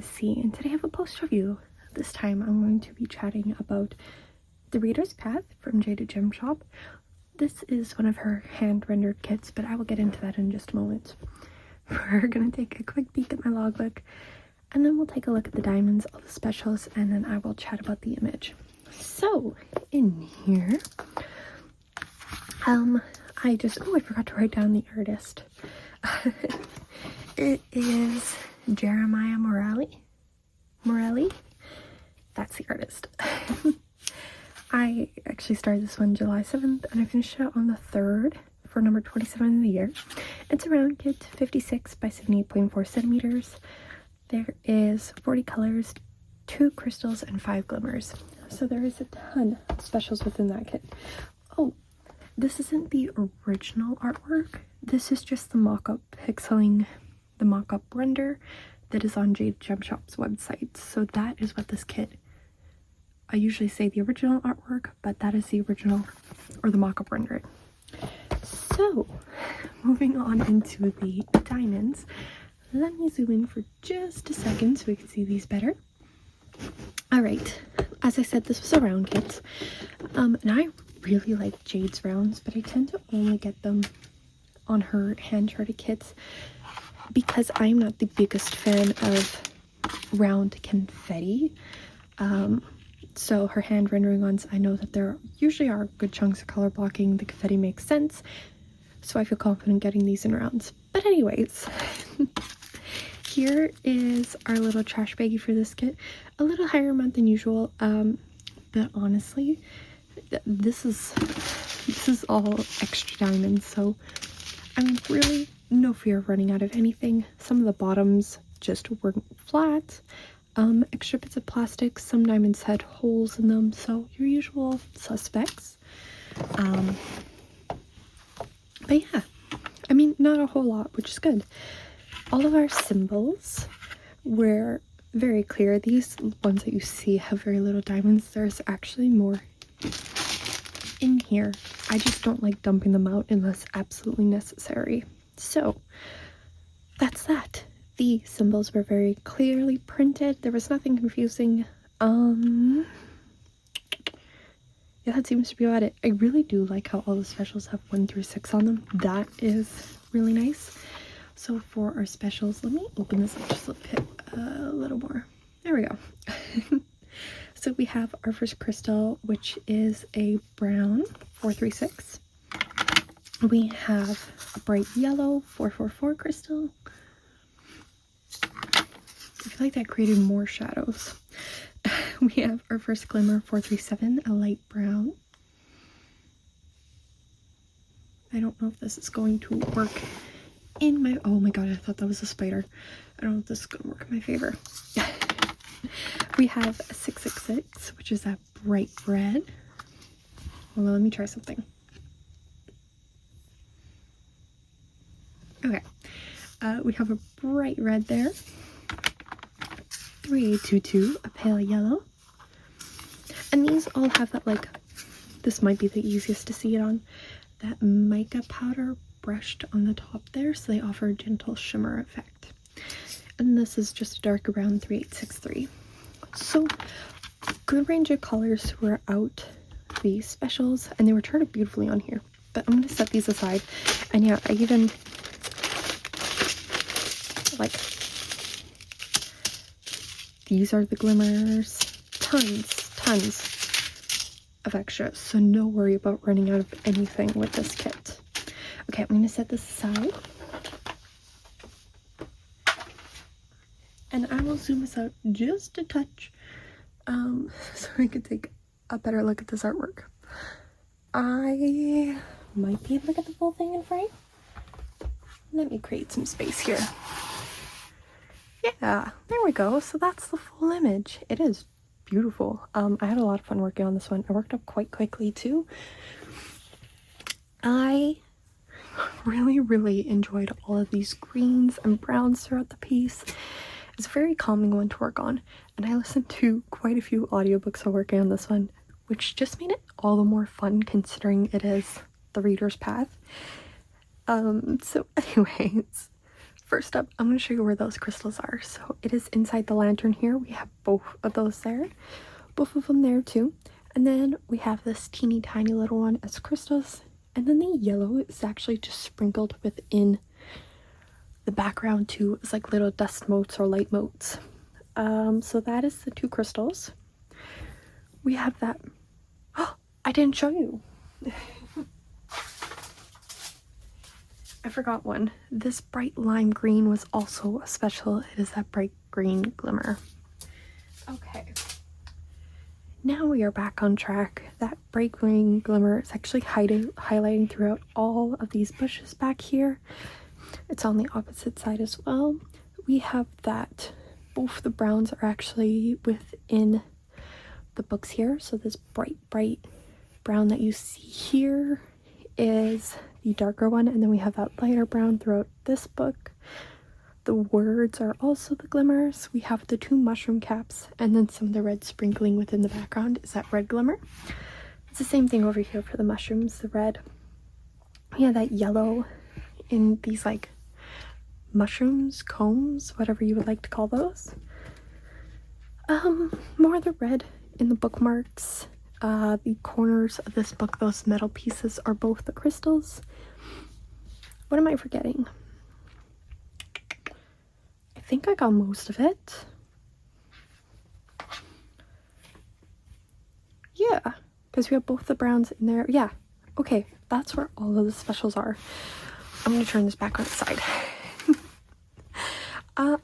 C, and today I have a post review. This time I'm going to be chatting about The Reader's Path from Jaded Gem Shop. This is one of her hand-rendered kits, but I will get into that in just a moment. We're going to take a quick peek at my logbook, and then we'll take a look at the diamonds, all the specials, and then I will chat about the image. So, in here, I forgot to write down the artist. It is Jeremiah Morelli. That's the artist. I actually started this one July 7th and I finished it on the 3rd for number 27 of the year. It's a round kit, 56 by 78.4 centimeters. There is 40 colors, 2 crystals, and 5 glimmers. So there is a ton of specials within that kit. Oh, this isn't the original artwork. This is just the mock-up pixeling, the mock-up render that is on Jaded Gem Shop's website. So that is what this kit, I usually say the original artwork, but that is the original or the mock-up rendering. So moving on into the diamonds, let me zoom in for just a second so we can see these better. All right, as I said, this was a round kit, and I really like Jade's rounds, but I tend to only get them on her hand-charted kits because I'm not the biggest fan of round confetti. So her hand rendering ones, I know that there usually are good chunks of color blocking. The confetti makes sense, so I feel confident getting these in rounds. But anyways, here is our little trash baggie for this kit. A little higher amount than usual, but honestly, this is all extra diamonds, so I'm really no fear of running out of anything. Some of the bottoms just weren't flat. Extra bits of plastic, some diamonds had holes in them, so your usual suspects. But yeah, I mean, not a whole lot, which is good. All of our symbols were very clear. These ones that you see have very little diamonds. There's actually more in here. I just don't like dumping them out unless absolutely necessary. So that's that. The symbols were very clearly printed. There was nothing confusing. Yeah, that seems to be about it. I really do like how all the specials have 1 through 6 on them. That is really nice. So for our specials, let me open this up just a little more. There we go. So we have our first crystal, which is a brown 436. We have a bright yellow 444 crystal. I feel like that created more shadows. We have our first glimmer 437, a light brown. I don't know if this is going to work in my, oh my god, I thought that was a spider. I don't know if this is going to work in my favor. We have a 666, which is that bright red. Well, let me try something. Okay, we have a bright red there. 3822, a pale yellow. And these all have that, like, this might be the easiest to see it on, that mica powder brushed on the top there, so they offer a gentle shimmer effect. And this is just a darker brown 3863. So good range of colors were out the specials, and they were charted beautifully on here. But I'm going to set these aside. And yeah, I even like, these are the glimmers. Tons of extras, so no worry about running out of anything with this kit. Okay, I'm going to set this aside. And I will zoom this out just a touch, so I can take a better look at this artwork. I might be able to get the full thing in frame. Let me create some space here. Yeah, there we go. So that's the full image. It is beautiful. I had a lot of fun working on this one. I worked up quite quickly too. I really enjoyed all of these greens and browns throughout the piece. It's a very calming one to work on, and I listened to quite a few audiobooks while working on this one, which just made it all the more fun considering it is The Reader's Path. So anyways, first up, I'm going to show you where those crystals are. So it is inside the lantern here. We have both of those there. Both of them there too. And then we have this teeny tiny little one as crystals. And then the yellow is actually just sprinkled within the background too. It's like little dust motes or light motes. So that is the two crystals. We have that. Oh, I didn't show you. I forgot one. This bright lime green was also a special. It is that bright green glimmer. Okay. Now we are back on track. That bright green glimmer is actually highlighting throughout all of these bushes back here. It's on the opposite side as well. We have that both the browns are actually within the books here. So this bright brown that you see here is the darker one, and then we have that lighter brown throughout this book. The words are also the glimmers. We have the two mushroom caps, and then some of the red sprinkling within the background is that red glimmer. It's the same thing over here for the mushrooms, the red. We have that yellow in these like mushrooms, combs, whatever you would like to call those. More of the red in the bookmarks. The corners of this book, those metal pieces, are both the crystals. What am I forgetting? I think I got most of it. Yeah, because we have both the browns in there. Yeah, okay, that's where all of the specials are. I'm going to turn this back on its side.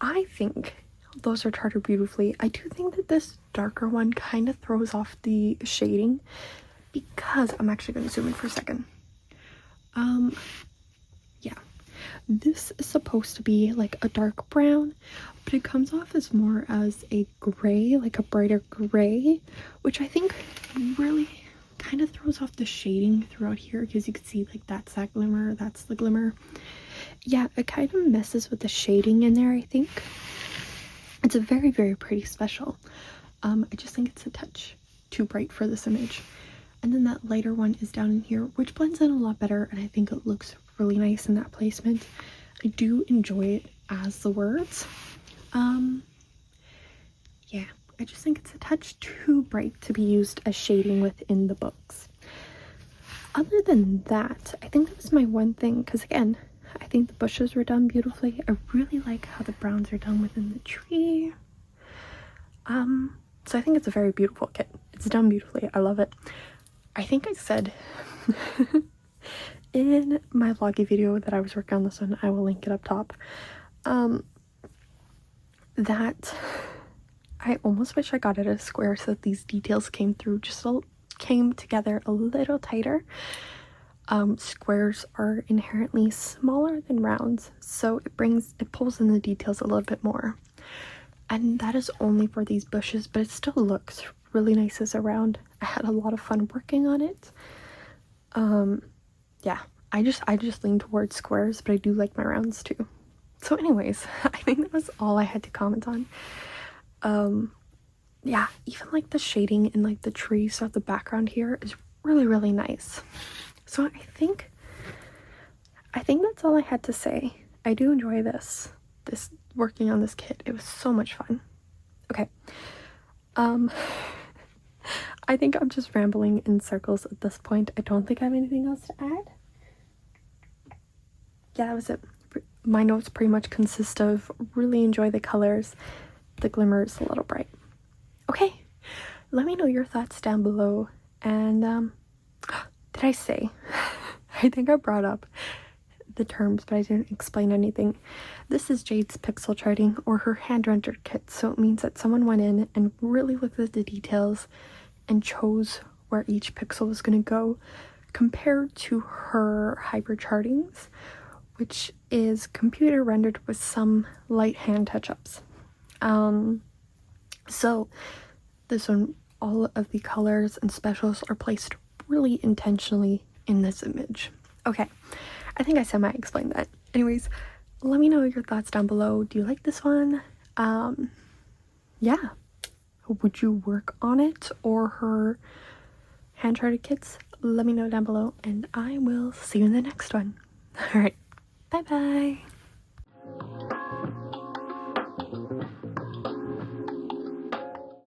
I think those are charted beautifully. I do think that this darker one kind of throws off the shading, because I'm actually going to zoom in for a second. Yeah, this is supposed to be like a dark brown, but it comes off as more as a gray, like a brighter gray, which I think really kind of throws off the shading throughout here, because you can see like that's that glimmer, that's the glimmer. Yeah, it kind of messes with the shading in there, I think. It's a very pretty special. I just think it's a touch too bright for this image. And then that lighter one is down in here, which blends in a lot better, and I think it looks really nice in that placement. I do enjoy it as the words. Yeah, I just think it's a touch too bright to be used as shading within the books. Other than that, I think that was my one thing, because again, I think the bushes were done beautifully. I really like how the browns are done within the tree. So I think it's a very beautiful kit. It's done beautifully. I love it. I think I said in my vloggy video that I was working on this one, I will link it up top, that I almost wish I got it a square so that these details came together a little tighter. Squares are inherently smaller than rounds, so it pulls in the details a little bit more, and that is only for these bushes, but it still looks really nice as a round. I had a lot of fun working on it. Yeah, I just lean towards squares, but I do like my rounds too. So anyways, I think that was all I had to comment on. Yeah, even like the shading in like the trees throughout the background here is really nice. So I think that's all I had to say. I do enjoy this working on this kit. It was so much fun. Okay. I think I'm just rambling in circles at this point. I don't think I have anything else to add. Yeah, that was it. My notes pretty much consist of really enjoy the colors. The glimmer is a little bright. Okay, let me know your thoughts down below. And did I say? I think I brought up the terms, but I didn't explain anything. This is Jade's pixel charting, or her hand-rendered kit, so it means that someone went in and really looked at the details and chose where each pixel was going to go, compared to her hybrid chartings, which is computer rendered with some light hand touch-ups. So this one, all of the colors and specials are placed really intentionally in this image. Okay, I think I semi-explained that. Anyways, let me know your thoughts down below. Do you like this one? Yeah. Would you work on it or her hand-charted kits? Let me know down below, and I will see you in the next one. Alright, bye-bye!